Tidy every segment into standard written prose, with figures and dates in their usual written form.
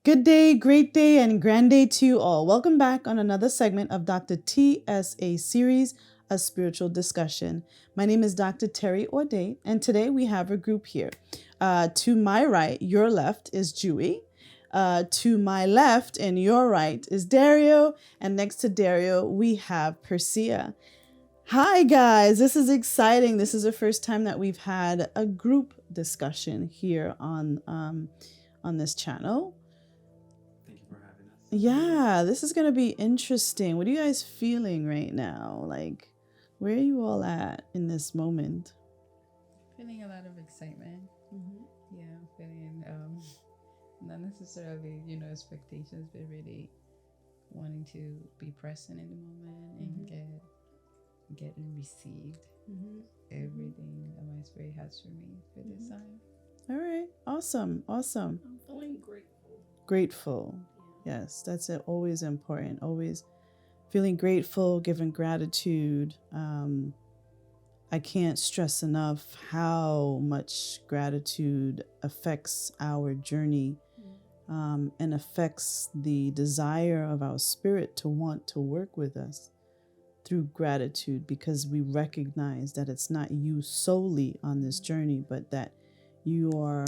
Good day, great day, and grand day to you all. Welcome back on another segment of Dr. TSA Series, a spiritual discussion. My name is Dr. Terry O'Day, and today we have a group here. To my right, your left, is Dewey. To my left and your right is Dario, and next to Dario, we have Persia. Hi, guys. This is exciting. This is the first time that we've had a group discussion here on this channel. Yeah, this is going to be interesting. What are you guys feeling right now? Like, where are you all at in this moment? Feeling a lot of excitement. Yeah, feeling not necessarily, expectations, but really wanting to be present in the moment and get and received everything that my spirit has for me for this time. All right. Awesome. I'm feeling grateful. Grateful. Yes, that's always important. Always feeling grateful, giving gratitude. I can't stress enough how much gratitude affects our journey and affects the desire of our spirit to want to work with us through gratitude, because we recognize that it's not you solely on this journey, but that you are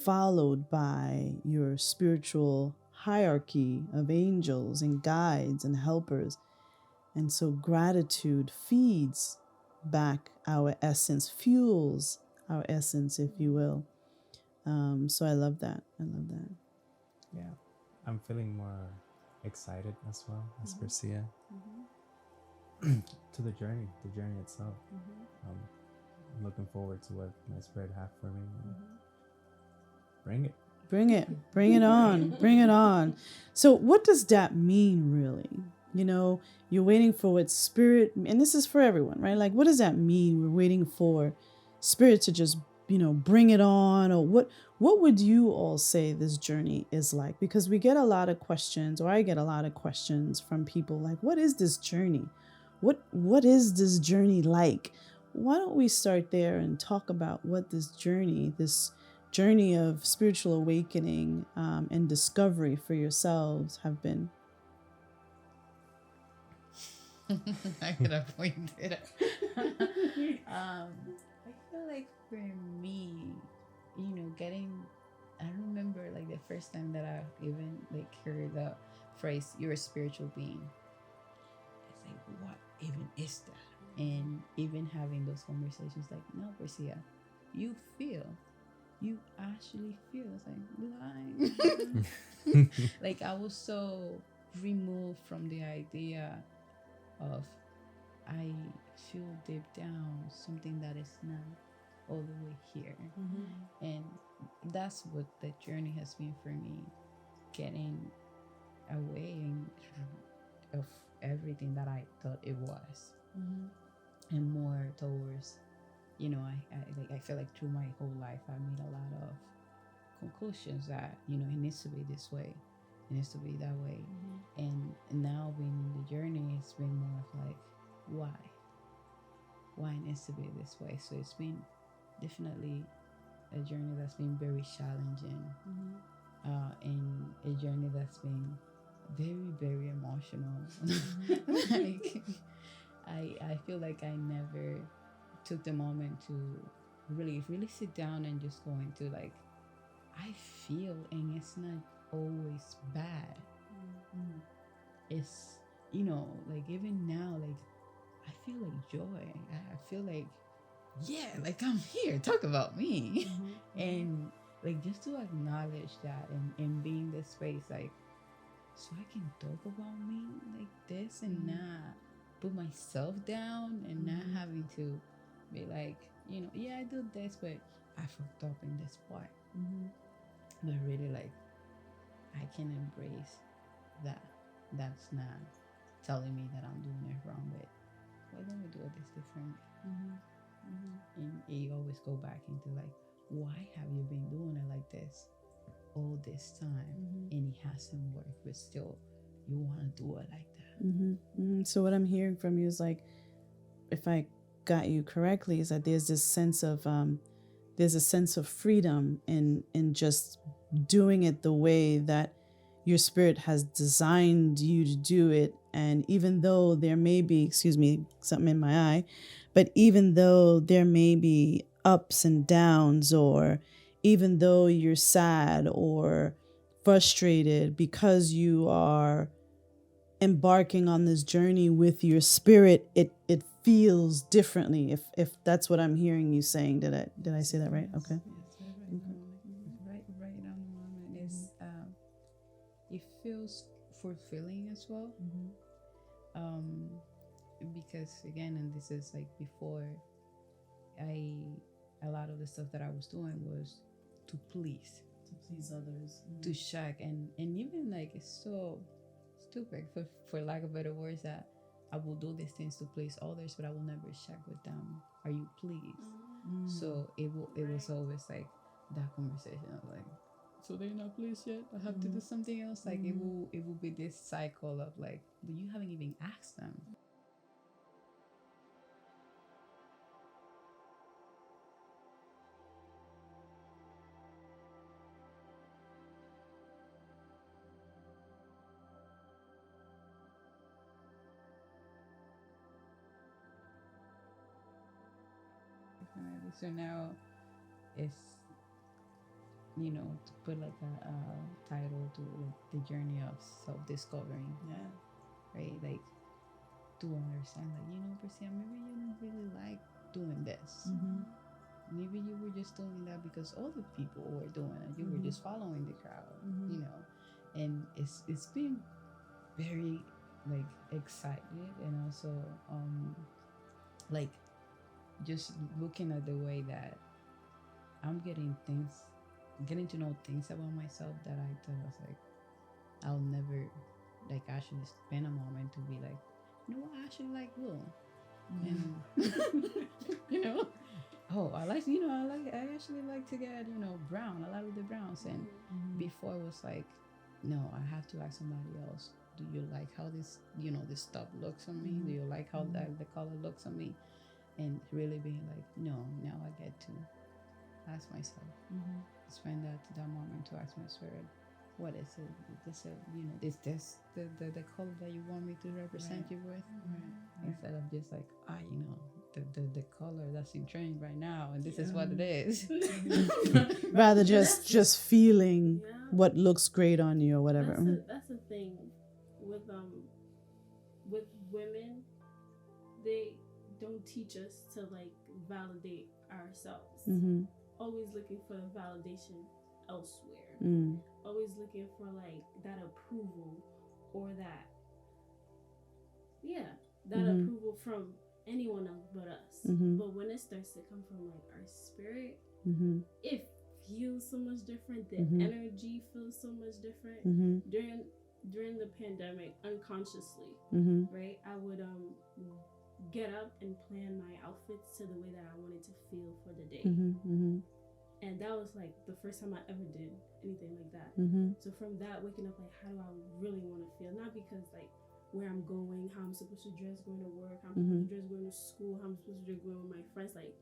followed by your spiritual hierarchy of angels and guides and helpers. And so gratitude feeds back our essence, fuels our essence, if you will. So I love that. I love that. Yeah, I'm feeling more excited as well as Persia to the journey itself. I'm looking forward to what my spirit have for me. Bring it. Bring it. Bring it on. Bring it on. So what does that mean, really? You know, you're waiting for what spirit, and this is for everyone, right? Like, what does that mean? We're waiting for spirit to just, bring it on, or what would you all say this journey is like? Because we get a lot of questions, or I get a lot of questions from people like, what is this journey? What is this journey like? Why don't we start there and talk about what this journey of spiritual awakening and discovery for yourselves have been? I could have pointed. I feel like for me, I remember like the first time that I even like heard the phrase "you're a spiritual being." It's like, what even is that? And even having those conversations, like, no, Persia, you feel. You actually feel. It's like, lying. Like, I was so removed from the idea of I feel deep down something that is not all the way here. And that's what the journey has been for me, getting away of everything that I thought it was, and more towards, I feel like through my whole life I made a lot of conclusions that it needs to be this way, it needs to be that way. And now being in the journey, it's been more of like, why it needs to be this way. So it's been definitely a journey that's been very challenging, and a journey that's been very, very emotional. Like, I feel like I never took the moment to really sit down and just go into like, I feel, and it's not always bad. It's, like even now, like I feel like joy. I feel like, yeah, like I'm here, talk about me. And like just to acknowledge that, and be in this space, like, so I can talk about me like this, and not put myself down, and not having to be like, yeah, I do this, but I fucked up in this part. But really, like, I can embrace that. That's not telling me that I'm doing it wrong, but why don't we do it this different? And you always go back into like, why have you been doing it like this all this time, and it hasn't worked, but still you want to do it like that? So what I'm hearing from you is like, if I got you correctly, is that there's this sense of there's a sense of freedom in just doing it the way that your spirit has designed you to do it. And even though there may be, excuse me, something in my eye, but even though there may be ups and downs, or even though you're sad or frustrated, because you are embarking on this journey with your spirit, it feels differently. If that's what I'm hearing you saying. Did I say that right? Okay. Yes, right on the moment. It feels fulfilling as well. Because again, and this is like before, a lot of the stuff that I was doing was to please others. to shock, and even like it's so stupid for lack of better words, that I will do these things to please others, but I will never check with them, are you pleased? So it was always like that conversation of like, so they're not pleased yet, I have to do something else. Like it will be this cycle of like, but you haven't even asked them. Definitely. So now it's, to put like a title to like the journey of self-discovering. Yeah. Right, like to understand, like, Priscilla, maybe you don't really like doing this. Maybe you were just doing that because other people were doing it, you were just following the crowd. And it's been very like excited, and also like just looking at the way that I'm getting to know things about myself that I thought I was like, I'll never like actually spend a moment to be like, I actually like blue. And oh, I actually like to get, brown, a lot of the browns. And before it was like, no, I have to ask somebody else, do you like how this stuff looks on me? Do you like how the color looks on me? And really being like, no, now I get to ask myself, spend that moment to ask my spirit, what is it? Is this the color that you want me to represent you with? Instead of just like, the color that's in trend right now, and this is what it is. Rather just feeling what looks great on you or whatever. That's the thing with women. They don't teach us to like validate ourselves. Always looking for the validation elsewhere. Always looking for like that approval, or that approval from anyone else but us. But when it starts to come from like our spirit, it feels so much different. The energy feels so much different. During the pandemic, unconsciously, right, I would get up and plan my outfits to the way that I wanted to feel for the day. And that was like the first time I ever did anything like that. So from that, waking up like, how do I really want to feel? Not because like where I'm going, how I'm supposed to dress going to work, how I'm supposed to dress going to school, how I'm supposed to dress going with my friends. Like,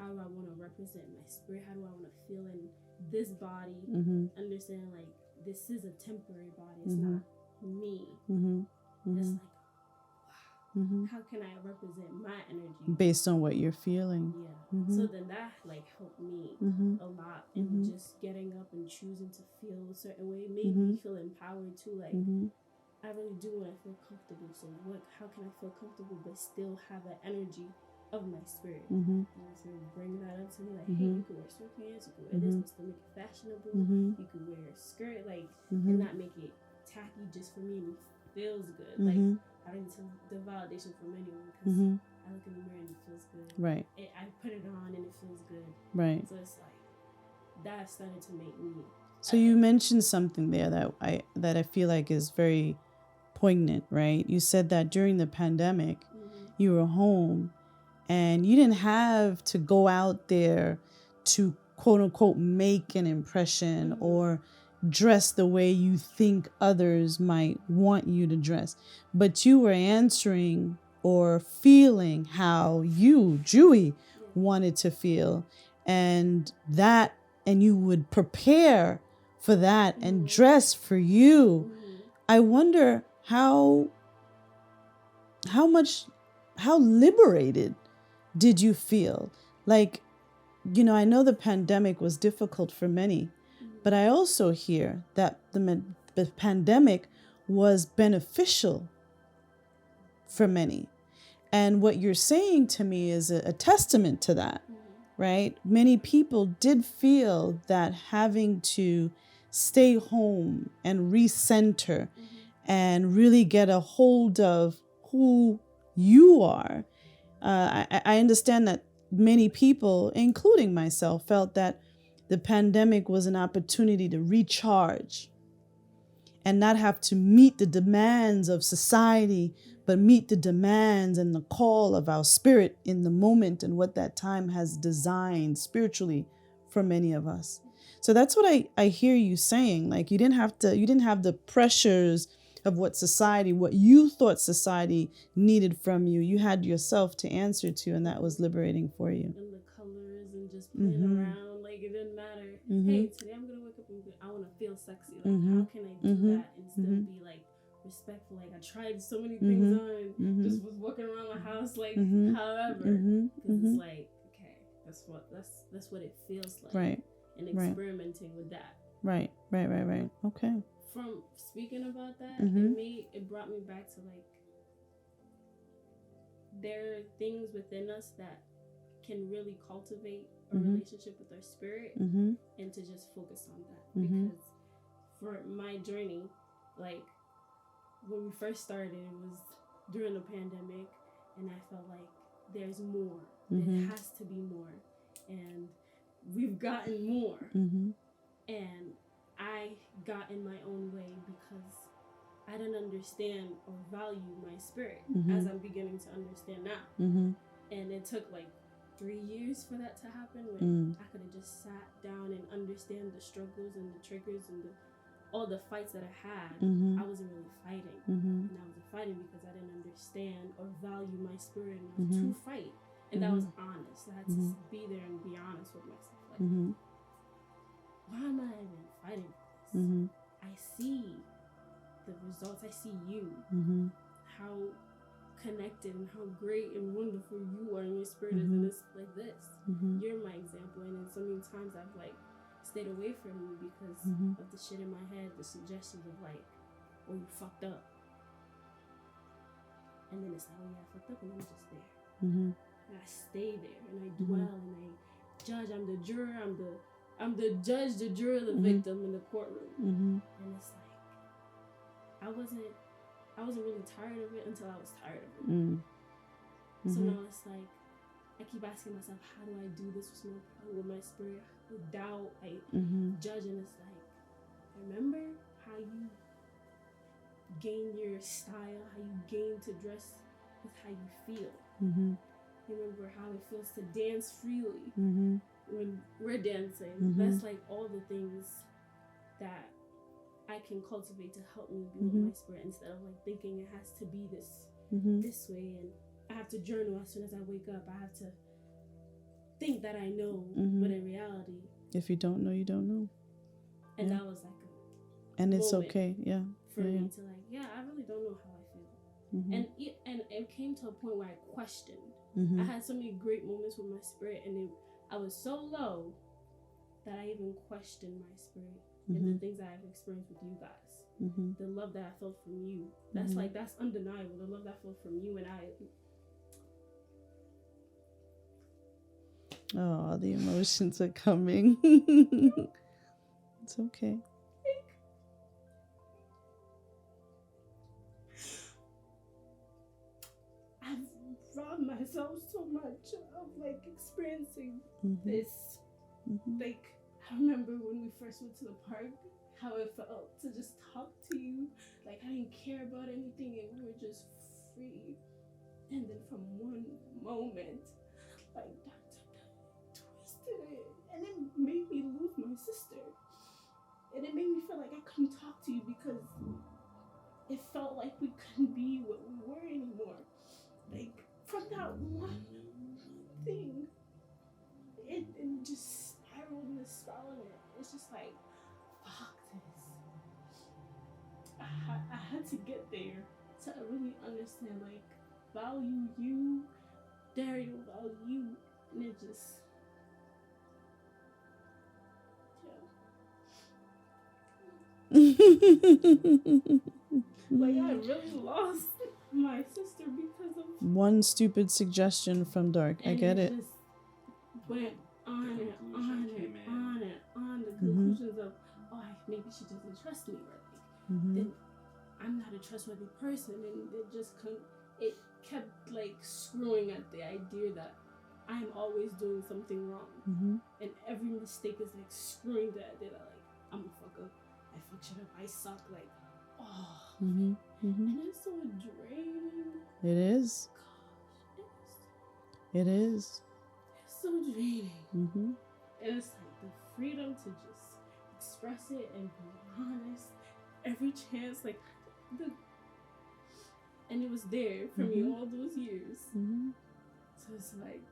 how do I want to represent my spirit? How do I want to feel in this body? Understand like this is a temporary body. It's not me. It's like, how can I represent my energy based on what you're feeling? So then that like helped me a lot in just getting up and choosing to feel a certain way. It made me feel empowered too. Like I really do want to feel comfortable. So how can I feel comfortable but still have that energy of my spirit? So bring that up to me, like, hey, you could wear sweatpants, you could wear this, but still make it fashionable. You could wear a skirt, like, and not make it tacky just for me, and it feels good. Like, I don't need the validation from anyone, because I look in the mirror and it feels good. Right. I put it on and it feels good. Right. So it's like that started to make me. So you mentioned something there that I feel like is very poignant, right? You said that during the pandemic, you were home and you didn't have to go out there to quote unquote make an impression or dress the way you think others might want you to dress, but you were answering or feeling how you, Jewy, wanted to feel, and you would prepare for that and dress for you. I wonder how liberated did you feel? Like, I know the pandemic was difficult for many, but I also hear that the pandemic was beneficial for many. And what you're saying to me is a testament to that, right? Many people did feel that having to stay home and recenter and really get a hold of who you are. I understand that many people, including myself, felt that the pandemic was an opportunity to recharge and not have to meet the demands of society, but meet the demands and the call of our spirit in the moment and what that time has designed spiritually for many of us. So that's what I hear you saying. Like you didn't have the pressures of what you thought society needed from you. You had yourself to answer to, and that was liberating for you. And the colors and just playing around, like it didn't matter. Hey, today I'm gonna wake up and I want to feel sexy. Like how can I do that and still be like respectful? Like I tried so many things on, just was walking around the house like however, because it's like okay, that's what it feels like, right? And experimenting with that, right. Okay. From speaking about that, it brought me back to like there are things within us that can really cultivate a relationship with our spirit, and to just focus on that. Because for my journey, like when we first started, it was during the pandemic, and I felt like there's more. There has to be more, and we've gotten more. And I got in my own way because I didn't understand or value my spirit as I'm beginning to understand now. And it took like 3 years for that to happen, when I could have just sat down and understand the struggles and the triggers and all the fights that I had. I wasn't really fighting. And I wasn't fighting because I didn't understand or value my spirit enough to fight. And that was honest. I had to be there and be honest with myself. Like, why am I even fighting for this? I see the results. I see you. How connected and how great and wonderful you are, and your spirit is in this like this. You're my example. And then so many times I've like stayed away from you because of the shit in my head, the suggestions of like, oh, you fucked up. And then it's like, oh yeah, I fucked up, and I'm just there. And I stay there and I dwell and I judge. I'm the juror, I'm the judge, the juror, the victim in the courtroom. And it's like I wasn't really tired of it until I was tired of it. So now it's like I keep asking myself, how do I do this with my spirit? I doubt, I judge, and it's like, remember how you gain your style, how you gain to dress with how you feel. Remember how it feels to dance freely when we're dancing. That's like all the things that I can cultivate to help me be with my spirit, instead of like thinking it has to be this way, and I have to journal as soon as I wake up. I have to think that I know, but in reality, if you don't know, you don't know. And that was like and it's okay, for me to like, I really don't know how I feel. And it came to a point where I questioned. I had so many great moments with my spirit, and I was so low that I even questioned my spirit and the things that I've experienced with you guys. The love that I felt from you. That's like, that's undeniable. The love that I felt from you, and oh, the emotions are coming. It's okay. I've robbed myself so much of like experiencing this. Like, I remember when we first went to the park, how it felt to just talk to you. Like, I didn't care about anything, and we were just free. And then from one moment, like, that twisted it, and it made me lose my sister. And it made me feel like I couldn't talk to you because it felt like we couldn't be what we were anymore. Like, from that one thing, it just spiraled and spiraled. It's just like, fuck, I had to get there to really understand, like, value you, Dario value you, and it just, like, I really lost my sister because of one stupid suggestion from Dark. I get it. Just went on and on and on and on. The conclusions of, oh, maybe she doesn't trust me, or like, then I'm not a trustworthy person, and it just it kept like screwing at the idea that I'm always doing something wrong, and every mistake is like screwing the idea that like I'm a fuck up, I fuck shit up, I suck, like, oh, and it's so draining. It is. Gosh, It is. it's so draining. And it's like the freedom to just express it and be honest every chance, like and it was there for me all those years. So it's like,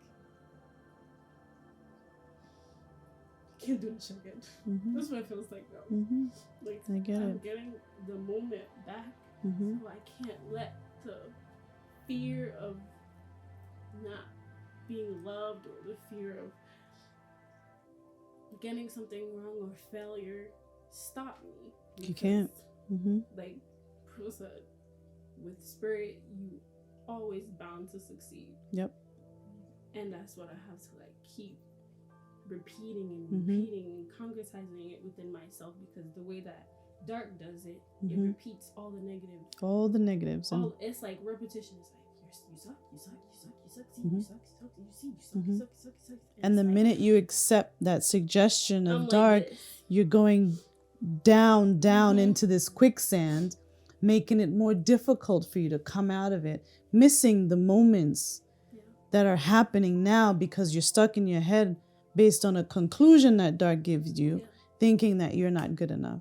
can't do this shit again. That's what it feels like now. Like, I get I'm it. getting the moment back, so I can't let the fear of not being loved or the fear of getting something wrong or failure stop me. You can't. Like Pearl said, with spirit, you always bound to succeed. Yep. And that's what I have to like keep repeating and repeating and concretizing it within myself, because the way that Dark does it, it repeats all the negatives. All the negatives. It's like repetition. It's like, you suck, you suck, you suck, you suck, see, you suck, you suck, you see, you suck, you suck, you suck, you suck. And the like, minute you accept that suggestion of I'm Dark, like you're going down into this quicksand, making it more difficult for you to come out of it, missing the moments that are happening now because you're stuck in your head based on a conclusion that Dark gives you, thinking that you're not good enough.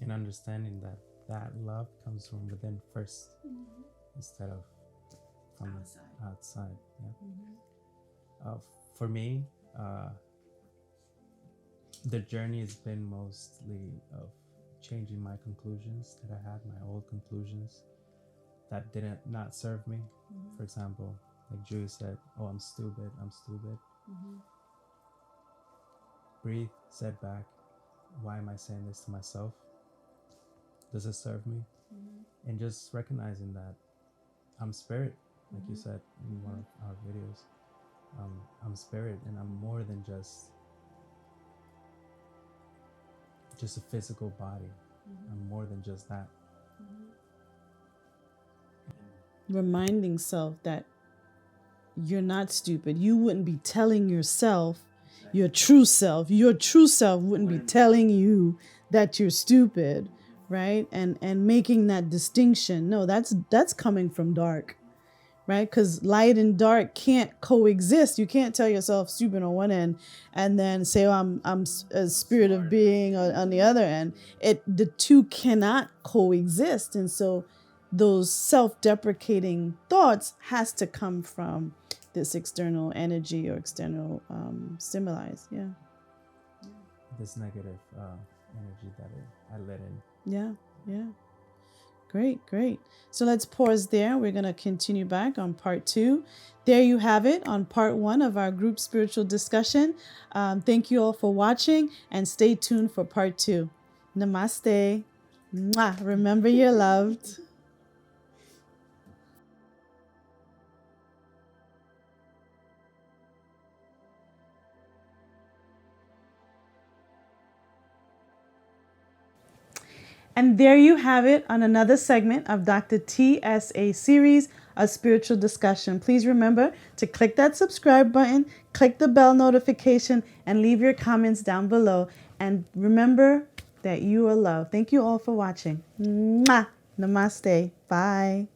And understanding that that love comes from within first, instead of from outside. For me, the journey has been mostly of changing my conclusions that I had, my old conclusions that didn't not serve me. For example, like Julia said, oh, I'm stupid. Breathe, sit back. Why am I saying this to myself? Does it serve me? And just recognizing that I'm spirit, like you said in one of our videos. I'm spirit, and I'm more than just a physical body. I'm more than just that. Reminding self that you're not stupid. You wouldn't be telling yourself your true self. Your true self wouldn't be telling you that you're stupid, right? And making that distinction. No, that's coming from Dark, right? Because light and dark can't coexist. You can't tell yourself stupid on one end and then say, oh, I'm a spirit of being on the other end. The two cannot coexist. And so those self-deprecating thoughts has to come from this external energy or external stimuli. Yeah. This negative energy that I let in. Yeah. Great. So let's pause there. We're going to continue back on part 2. There you have it on part 1 of our group spiritual discussion. Thank you all for watching, and stay tuned for part 2. Namaste. Mwah. Remember you're loved. And there you have it on another segment of Dr. TSA Series, a spiritual discussion. Please remember to click that subscribe button, click the bell notification, and leave your comments down below. And remember that you are loved. Thank you all for watching. Mwah! Namaste. Bye.